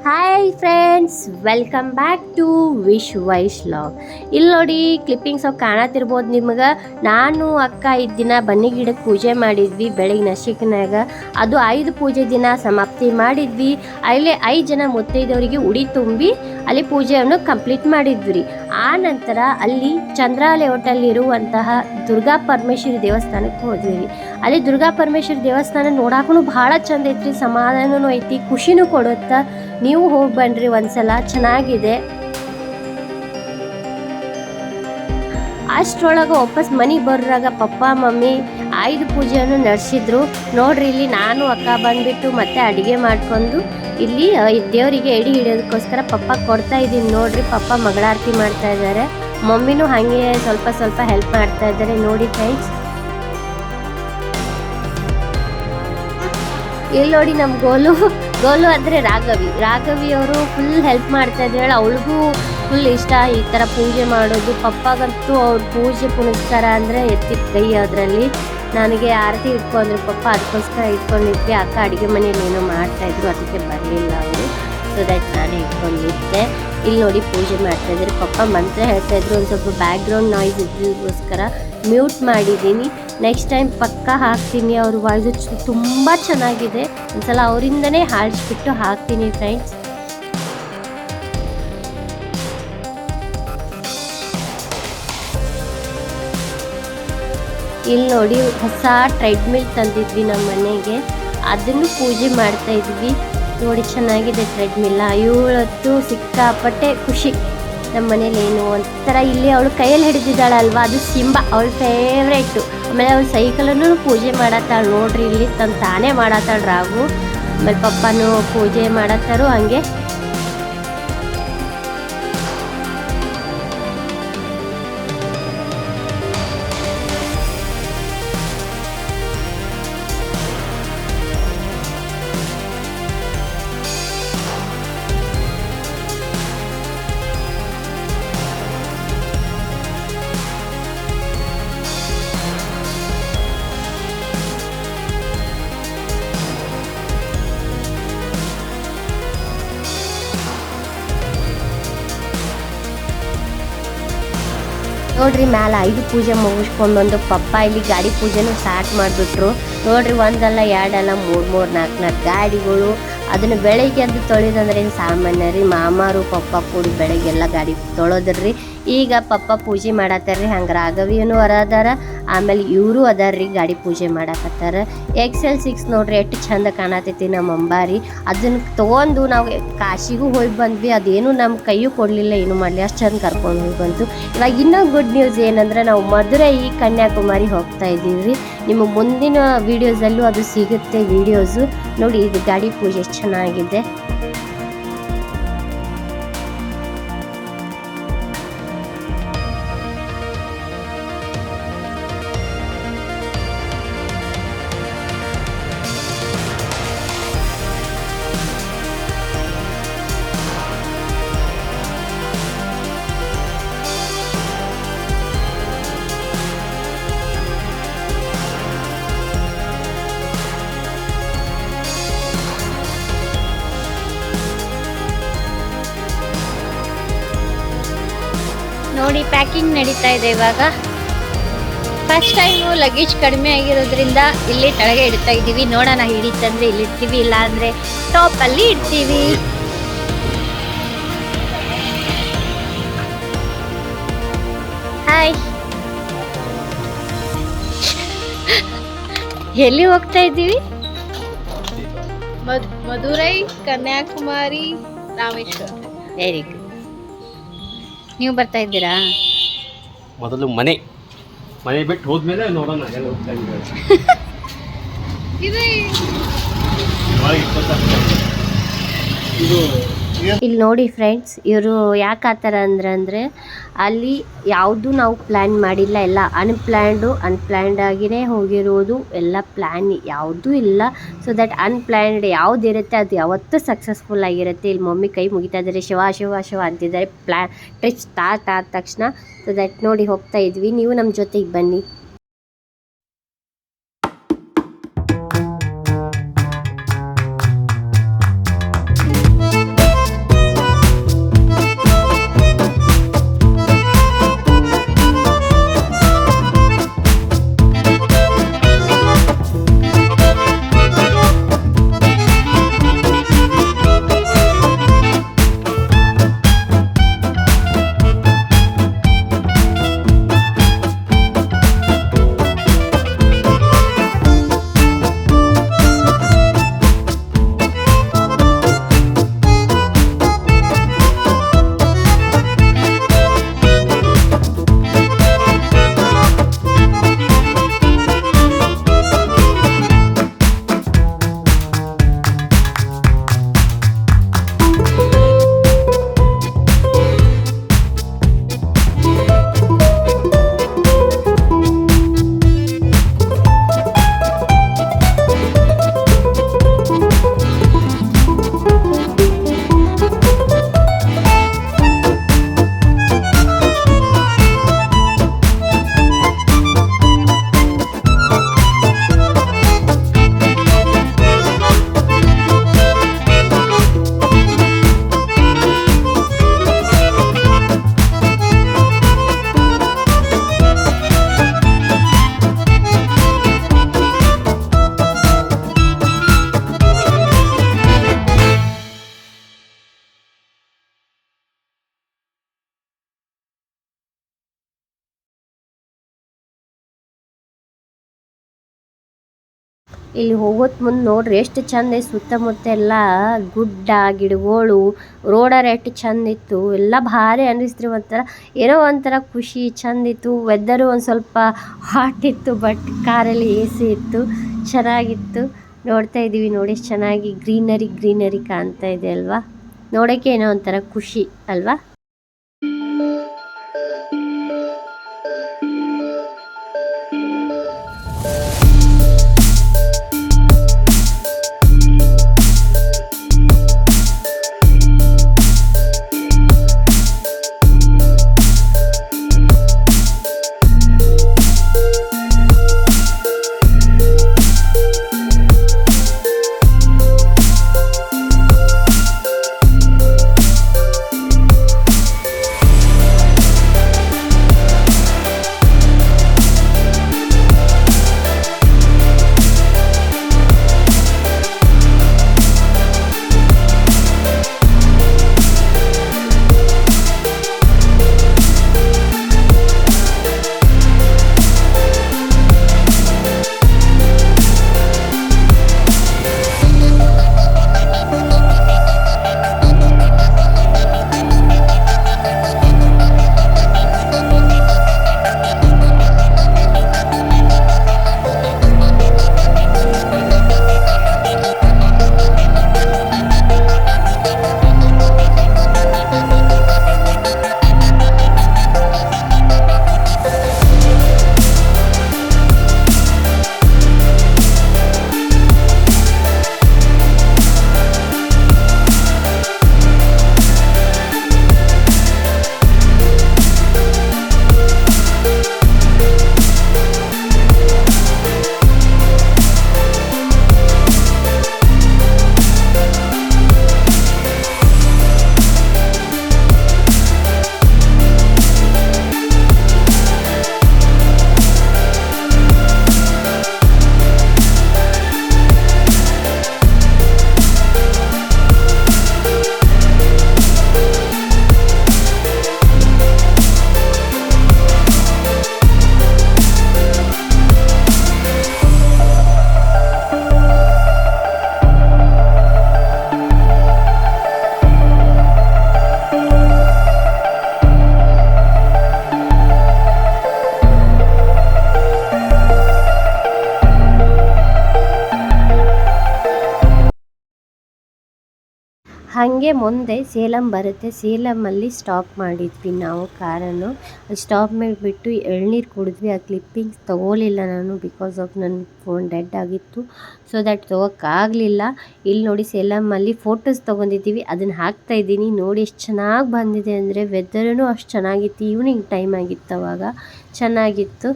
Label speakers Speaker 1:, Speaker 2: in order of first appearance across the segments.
Speaker 1: Hi friends, welcome back to Vish Vaish vlog. ಇಲ್ಲಿ ನೋಡಿ clippings ಅವು ಕಾಣತಿರ್ಬೋದು ನಿಮಗೆ. ನಾನು ಅಕ್ಕ ದಿನ ಬನ್ನಿ ಗಿಡಕ್ಕೆ ಪೂಜೆ ಮಾಡಿದ್ವಿ ಬೆಳಗ್ಗೆ ನಶಿಕನಾಗ. ಅದು 5 ಪೂಜೆ ದಿನ ಸಮಾಪ್ತಿ ಮಾಡಿದ್ವಿ. ಅಲ್ಲಿ 5 ಜನ ಮುತ್ತೈದವರಿಗೆ ಉಡಿ ತುಂಬಿ ಅಲ್ಲಿ ಪೂಜೆಯನ್ನು ಕಂಪ್ಲೀಟ್ ಮಾಡಿದ್ವಿ. ಆ ನಂತರ ಅಲ್ಲಿ ಚಂದ್ರಾಲಯ ಹೋಟೆಲ್ಲಿರುವಂತಹ ದುರ್ಗಾ ಪರಮೇಶ್ವರಿ ದೇವಸ್ಥಾನಕ್ಕೆ ಹೋದ್ವಿ. ಅಲ್ಲಿ ದುರ್ಗಾ ಪರಮೇಶ್ವರಿ ದೇವಸ್ಥಾನ ನೋಡಾಕೂ ಭಾಳ ಚಂದ ಐತ್ರಿ, ಸಮಾಧಾನನೂ ಐತಿ, ಖುಷಿನೂ ಕೊಡುತ್ತಾ. ನೀವು ಹೋಗಿ ಬನ್ರಿ ಒಂದ್ಸಲ, ಚೆನ್ನಾಗಿದೆ. ಅಷ್ಟರೊಳಗೆ ವಾಪಸ್ ಮನೆಗೆ ಬರೋರಾಗ ಪಪ್ಪ ಮಮ್ಮಿ 5 ಪೂಜೆಯನ್ನು ನಡೆಸಿದ್ರು ನೋಡ್ರಿ. ಇಲ್ಲಿ ನಾನು ಅಕ್ಕ ಬಂದ್ಬಿಟ್ಟು ಮತ್ತೆ ಅಡುಗೆ ಮಾಡ್ಕೊಂಡು ಇಲ್ಲಿ ದೇವರಿಗೆ ಎಡಿ ಹಿಡಿಯೋದಕ್ಕೋಸ್ಕರ ಪಪ್ಪ ಕೊಡ್ತಾ ಇದ್ದೀನಿ ನೋಡ್ರಿ. ಪಪ್ಪ ಮಂಗಳಾರತಿ ಮಾಡ್ತಾ ಇದ್ದಾರೆ, ಮಮ್ಮಿನೂ ಹಾಗೆ ಸ್ವಲ್ಪ ಸ್ವಲ್ಪ ಹೆಲ್ಪ್ ಮಾಡ್ತಾ ಇದ್ದಾರೆ ನೋಡಿ ಫ್ರೆಂಡ್ಸ್. ಇಲ್ಲಿ ನೋಡಿ ನಮ್ಮ ಗೋಲು ಅಂದರೆ ರಾಘವಿ ಅವರು ಫುಲ್ ಹೆಲ್ಪ್ ಮಾಡ್ತಾ ಇದ್ದಾಳೆ. ಅವಳಿಗೂ ಫುಲ್ ಇಷ್ಟ ಈ ಥರ ಪೂಜೆ ಮಾಡೋದು. ಪಪ್ಪಗಂತೂ ಅವ್ರ ಪೂಜೆ ಪುನಸ್ಕಾರ ಅಂದರೆ ಎತ್ತಿದ ಕೈ. ಅದರಲ್ಲಿ ನನಗೆ ಆರತಿ ಇಟ್ಕೊಂಡ್ರು ಪಪ್ಪ, ಅದಕ್ಕೋಸ್ಕರ ಇಟ್ಕೊಂಡಿದ್ವಿ. ಅಕ್ಕ ಅಡುಗೆ ಮನೇಲಿ ಏನೋ ಮಾಡ್ತಾಯಿದ್ರು, ಅದಕ್ಕೆ ಬರಲಿಲ್ಲ ಅವರು. ಸೊ ದಟ್ ನಾನೇ ಇಟ್ಕೊಂಡಿದ್ದೆ. ಇಲ್ಲಿ ನೋಡಿ ಪೂಜೆ ಮಾಡ್ತಾಯಿದ್ರು. ಪಪ್ಪ ಮಂತ್ರ ಹೇಳ್ತಾಯಿದ್ರು. ಒಂದು ಸ್ವಲ್ಪ ಬ್ಯಾಕ್ಗ್ರೌಂಡ್ ನಾಯ್ಸ್ ಇದ್ದಕ್ಕೋಸ್ಕರ ಮ್ಯೂಟ್ ಮಾಡಿದ್ದೀನಿ. ನೆಕ್ಸ್ಟ್ ಟೈಮ್ ಪಕ್ಕ ಹಾಕ್ತೀನಿ. ಅವ್ರ ವಾಯ್ಸು ತುಂಬ ಚೆನ್ನಾಗಿದೆ. ಒಂದ್ಸಲ ಅವರಿಂದನೇ ಹಾಡಿಸ್ಬಿಟ್ಟು ಹಾಕ್ತೀನಿ ಫ್ರೆಂಡ್ಸ್. ಇಲ್ಲಿ ನೋಡಿ ಹೊಸ ಟ್ರೆಡ್ಮಿಲ್ ತಂದಿದ್ವಿ ನಮ್ಮ ಮನೆಗೆ, ಅದನ್ನು ಪೂಜೆ ಮಾಡ್ತಾ ಇದ್ವಿ. ನೋಡಿ ಚೆನ್ನಾಗಿದೆ ಟ್ರೆಡ್ಮಿಲ್ಲ. ಇವಳತ್ತು ಸಿಕ್ಕಾಪಟ್ಟೆ ಖುಷಿ ನಮ್ಮ ಮನೇಲಿ. ಏನು ಒಂಥರ ಇಲ್ಲಿ ಅವಳು ಕೈಯಲ್ಲಿ ಹಿಡಿದಿದ್ದಾಳಲ್ವ, ಅದು ಸಿಂಬಾ ಅವಳ ಫೇವ್ರೇಟು. ಆಮೇಲೆ ಅವಳು ಸೈಕಲನ್ನು ಪೂಜೆ ಮಾಡತ್ತಾಳು ನೋಡ್ರಿ. ಇಲ್ಲಿ ತಾನೇ ಮಾಡತ್ತಾಳು ರಾಗು. ಆಮೇಲೆ ಪಪ್ಪನೂ ಪೂಜೆ ಮಾಡತ್ತಾರು ಹಂಗೆ. ನೋಡ್ರಿ ಮ್ಯಾಲೆ 5 ಪೂಜೆ ಮುಗಿಸ್ಕೊಂಡು ಬಂದು ಪಪ್ಪ ಇಲ್ಲಿ ಗಾಡಿ ಪೂಜೆನೂ ಸ್ಟಾರ್ಟ್ ಮಾಡಿಬಿಟ್ರು ನೋಡ್ರಿ. ಒಂದಲ್ಲ 2 ಅಲ್ಲ 3 4 ಗಾಡಿಗಳು. ಅದನ್ನು ಬೆಳಗ್ಗೆ ಅದು ತೊಳೆದಂದ್ರೆ ಏನು ಸಾಮಾನ್ಯ ರೀ. ಮಾಮಾರು ಪಪ್ಪ ಕೂಡಿ ಬೆಳಗ್ಗೆಲ್ಲ ಗಾಡಿ ತೊಳೋದ್ರಿ. ಈಗ ಪಪ್ಪ ಪೂಜೆ ಮಾಡತ್ತಾರ್ರಿ. ಹಂಗೆ ರಾಘವಿಯೂ ಅದಾರ, ಆಮೇಲೆ ಇವರು ಅದಾರ್ರಿ ಗಾಡಿ ಪೂಜೆ ಮಾಡಕತ್ತಾರ. XL6 ನೋಡ್ರಿ ಎಷ್ಟು ಚಂದ ಕಾಣತೈತಿ ನಮ್ಮ ಅಂಬಾರಿ. ಅದನ್ನು ತೊಗೊಂಡು ನಾವು ಕಾಶಿಗೂ ಹೋಗಿ ಬಂದ್ವಿ. ಅದೇನು ನಮ್ಮ ಕೈಯೂ ಕೊಡಲಿಲ್ಲ, ಏನು ಮಾಡಲಿ, ಅಷ್ಟು ಚಂದ ಕರ್ಕೊಂಡು ಹೋಗಿ ಬಂತು. ಇವಾಗ ಇನ್ನೊಂದು ಗುಡ್ ನ್ಯೂಸ್ ಏನಂದ್ರೆ ನಾವು ಮಧುರೈ ಕನ್ಯಾಕುಮಾರಿ ಹೋಗ್ತಾ ಇದ್ದೀವಿ. ನಿಮಗೆ ಮುಂದಿನ ವೀಡಿಯೋಸಲ್ಲೂ ಅದು ಸಿಗುತ್ತೆ ವೀಡಿಯೋಸು ನೋಡಿ. ಇದು ಗಾಡಿ ಪೂಜೆ ಎಷ್ಟು ಚೆನ್ನಾಗಿದೆ. ನೋಡಿ ಪ್ಯಾಕಿಂಗ್ ನಡೀತಾ ಇದೆ ಇವಾಗ. ಫಸ್ಟ್ ಟೈಮು ಲಗೇಜ್ ಕಡಿಮೆ ಆಗಿರೋದ್ರಿಂದ ಇಲ್ಲಿ ಕೆಳಗೆ ಇಡ್ತಾ ಇದ್ದೀವಿ. ನೋಡೋಣ ಹಿಡಿತಂದ್ರೆ ಇಲ್ಲಿ ಇಡ್ತೀವಿ, ಇಲ್ಲ ಅಂದರೆ ಟಾಪಲ್ಲಿ ಇಡ್ತೀವಿ. ಹಾಯ್, ಎಲ್ಲಿ ಹೋಗ್ತಾ ಇದ್ದೀವಿ?
Speaker 2: ಮಧುರೈ, ಕನ್ಯಾಕುಮಾರಿ, ರಾಮೇಶ್ವರ.
Speaker 1: Very good. ನೀವು ಬರ್ತಾ ಇದ್ದೀರಾ?
Speaker 3: ಮೊದಲು ಮನೆ ಬಿಟ್ಟು ಹೋದ್ಮೇಲೆ ನೋಡೋಣ ಎಲ್ಲ ಹೋಗ್ತಾ
Speaker 1: ಇಲ್ಲಿ ನೋಡಿ ಫ್ರೆಂಡ್ಸ್, ಇವರು ಯಾಕೆ ಆ ಥರ ಅಂದರೆ ಅಲ್ಲಿ ಯಾವುದು ನಾವು ಪ್ಲ್ಯಾನ್ ಮಾಡಿಲ್ಲ, ಎಲ್ಲ ಅನ್ಪ್ಲ್ಯಾನ್ಡ್ ಆಗಿನೇ ಹೋಗಿರೋದು. ಎಲ್ಲ ಪ್ಲ್ಯಾನ್ ಯಾವುದೂ ಇಲ್ಲ. ಸೊ ದಟ್ ಅನ್ಪ್ಲ್ಯಾನ್ಡ್ ಯಾವುದಿರುತ್ತೆ ಅದು ಯಾವತ್ತೂ ಸಕ್ಸಸ್ಫುಲ್ ಆಗಿರುತ್ತೆ. ಇಲ್ಲಿ ಮಮ್ಮಿ ಕೈ ಮುಗಿತಾ ಇದ್ದಾರೆ, ಶಿವ ಶಿವ ಶಿವ ಅಂತಿದ್ದಾರೆ. ಟ್ರಿಪ್ ಸ್ಟಾರ್ಟ್ ಆದ ತಕ್ಷಣ. ಸೊ ದಟ್ ನೋಡಿ ಹೋಗ್ತಾ ಇದ್ವಿ. ನೀವು ನಮ್ಮ ಜೊತೆಗೆ ಬನ್ನಿ. ಇಲ್ಲಿ ಹೋಗೋತ್ ಮುಂದೆ ನೋಡ್ರಿ ಎಷ್ಟು ಚಂದ ಐತೆ ಸುತ್ತಮುತ್ತ ಎಲ್ಲ ಗುಡ್ಡ ಗಿಡಗಳು ರೋಡರ ಎಷ್ಟು ಚಂದ ಇತ್ತು ಎಲ್ಲ ಭಾರಿ ಅನ್ನಿಸ್ತ್ರಿ. ಒಂಥರ ಏನೋ ಒಂಥರ ಖುಷಿ ಚಂದ ಇತ್ತು. ವೆದರು ಒಂದು ಸ್ವಲ್ಪ ಹಾಟ್ ಇತ್ತು, ಬಟ್ ಕಾರಲ್ಲಿ ಎ ಸಿ ಇತ್ತು, ಚೆನ್ನಾಗಿತ್ತು. ನೋಡ್ತಾ ಇದ್ದೀವಿ ನೋಡಿ ಎಷ್ಟು ಚೆನ್ನಾಗಿ ಗ್ರೀನರಿ ಕಾಣ್ತಾ ಇದೆ ಅಲ್ವಾ. ನೋಡೋಕ್ಕೆ ಏನೋ ಒಂಥರ ಖುಷಿ ಅಲ್ವಾ. ಹಾಗೆ ಮುಂದೆ ಸೇಲಂ ಬರುತ್ತೆ. ಸೇಲಮಲ್ಲಿ ಸ್ಟಾಪ್ ಮಾಡಿದ್ವಿ ನಾವು ಕಾರನ್ನು. ಸ್ಟಾಪ್ ಮಾಡಿಬಿಟ್ಟು ಎಳ್ನೀರು ಕುಡಿದ್ವಿ. ಆ ಕ್ಲಿಪ್ಪಿಂಗ್ಸ್ ತೊಗೋಲಿಲ್ಲ ನಾನು, ಬಿಕಾಸ್ ಆಫ್ ನನ್ನ ಫೋನ್ ಡೆಡ್ ಆಗಿತ್ತು. ಸೊ ದಟ್ ತೊಗೋಕ್ಕಾಗಲಿಲ್ಲ. ಇಲ್ಲಿ ನೋಡಿ ಸೇಲಮಲ್ಲಿ ಫೋಟೋಸ್ ತೊಗೊಂಡಿದ್ದೀವಿ, ಅದನ್ನು ಹಾಕ್ತಾಯಿದ್ದೀನಿ. ನೋಡಿ ಎಷ್ಟು ಚೆನ್ನಾಗಿ ಬಂದಿದೆ ಅಂದರೆ, ವೆದರೂ ಅಷ್ಟು ಚೆನ್ನಾಗಿತ್ತು. ಈವ್ನಿಂಗ್ ಟೈಮ್ ಆಗಿತ್ತು ಅವಾಗ, ಚೆನ್ನಾಗಿತ್ತು.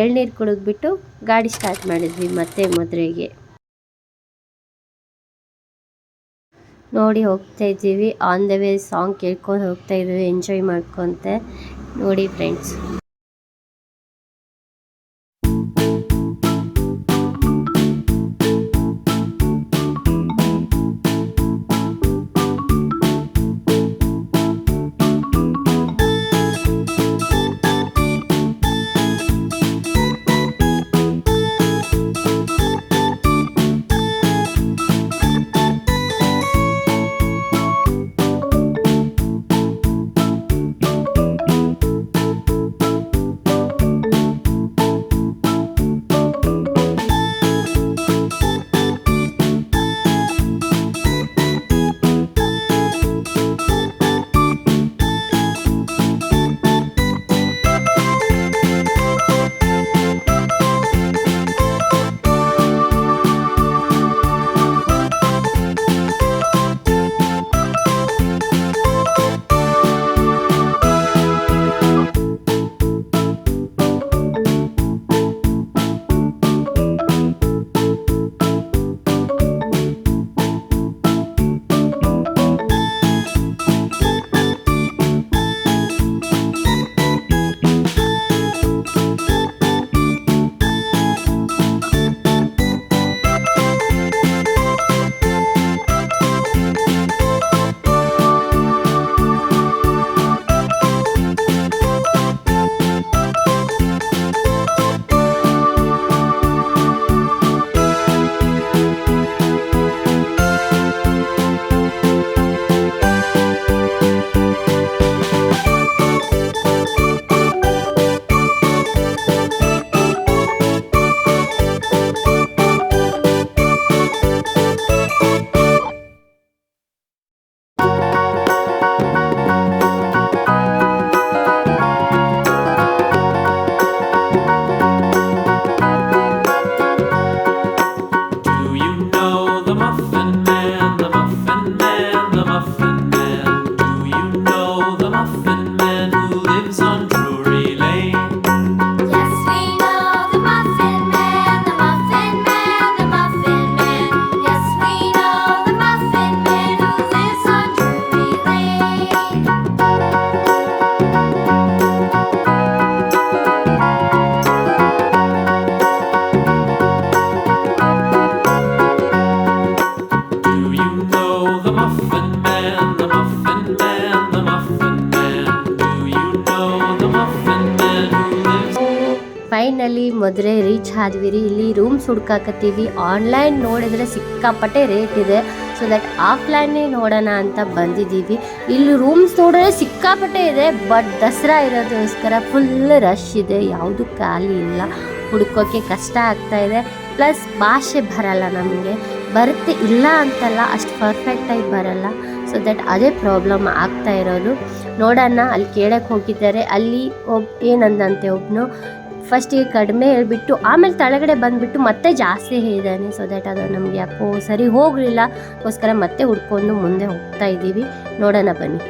Speaker 1: ಎಳ್ನೀರು ಕುಡಿದ್ಬಿಟ್ಟು ಗಾಡಿ ಸ್ಟಾರ್ಟ್ ಮಾಡಿದ್ವಿ ಮತ್ತೆ ಮದುವೆಗೆ. ನೋಡಿ ಹೋಗ್ತಾ ಇದ್ದೀವಿ, ಆನ್ ದ ವೇ ಸಾಂಗ್ ಕೇಳ್ಕೊಂಡು ಹೋಗ್ತಾ ಇದ್ದೀವಿ, ಎಂಜಾಯ್ ಮಾಡ್ಕೊತೆ. ನೋಡಿ friends,
Speaker 4: Man, the Muffin Man, the Muffin Man. Do you know the Muffin Man who lives?
Speaker 1: Finally ಮದುವೆ ರೀಚ್ ಆದ್ವಿ ರೀ. ಇಲ್ಲಿ ರೂಮ್ಸ್ ಹುಡ್ಕಾಕತ್ತೀವಿ. ಆನ್ಲೈನ್ ನೋಡಿದ್ರೆ ಸಿಕ್ಕಾಪಟ್ಟೆ ರೇಟ್ ಇದೆ. ಸೊ ದಟ್ ಆಫ್ಲೈನೇ ನೋಡೋಣ ಅಂತ ಬಂದಿದ್ದೀವಿ. ಇಲ್ಲಿ ರೂಮ್ಸ್ ನೋಡಿದ್ರೆ ಸಿಕ್ಕಾಪಟ್ಟೆ ಇದೆ, ಬಟ್ ದಸರಾ ಇರೋದಕ್ಕೋಸ್ಕರ ಫುಲ್ ರಶ್ ಇದೆ, ಯಾವುದು ಖಾಲಿ ಇಲ್ಲ. ಹುಡ್ಕೋಕ್ಕೆ ಕಷ್ಟ ಆಗ್ತಾ ಇದೆ. ಪ್ಲಸ್ ಭಾಷೆ ಬರಲ್ಲ ನಮಗೆ. ಬರುತ್ತೆ, ಇಲ್ಲ ಅಂತಲ್ಲ, ಅಷ್ಟು ಪರ್ಫೆಕ್ಟಾಗಿ ಬರಲ್ಲ. ಸೊ ದಟ್ ಅದೇ ಪ್ರಾಬ್ಲಮ್ ಆಗ್ತಾ ಇರೋದು. ನೋಡೋಣ, ಅಲ್ಲಿ ಕೇಳಕ್ಕೆ ಹೋಗಿದ್ದಾರೆ. ಅಲ್ಲಿ ಏನಂದಂತೆ ಒಬ್ಬನು ಫಸ್ಟಿಗೆ ಕಡಿಮೆ ಹೇಳ್ಬಿಟ್ಟು ಆಮೇಲೆ ಕೆಳಗಡೆ ಬಂದುಬಿಟ್ಟು ಮತ್ತೆ ಜಾಸ್ತಿ ಹೇಳಿದ್ದಾನೆ. ಸೊ ದ್ಯಾಟ್ ಅದು ನಮಗೆ ಯಾಕೋ ಸರಿ ಹೋಗಲಿಲ್ಲ. ಅದಕ್ಕೋಸ್ಕರ ಮತ್ತೆ ಹುಡ್ಕೊಂಡು ಮುಂದೆ ಹೋಗ್ತಾ ಇದ್ದೀವಿ. ನೋಡೋಣ ಬನ್ನಿ.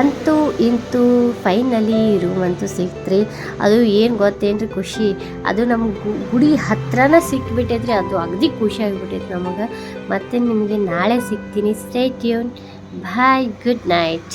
Speaker 1: ಅಂತೂ ಇಂತೂ ಫೈನಲಿ ರೂಮ್ ಅಂತೂ ಸಿಕ್ತ್ರಿ. ಅದು ಏನು ಗೊತ್ತೇನ್ರಿ ಖುಷಿ, ಅದು ನಮ್ಗೆ ಗುಡಿ ಹತ್ರನೇ ಸಿಕ್ಬಿಟ್ಟೈತ್ರಿ. ಅದು ಅಗದಿ ಖುಷಿಯಾಗಿಬಿಟ್ಟೈತೆ ನಮಗೆ. ಮತ್ತೆ ನಿಮಗೆ ನಾಳೆ ಸಿಗ್ತೀನಿ. Stay tune. Bye, good night.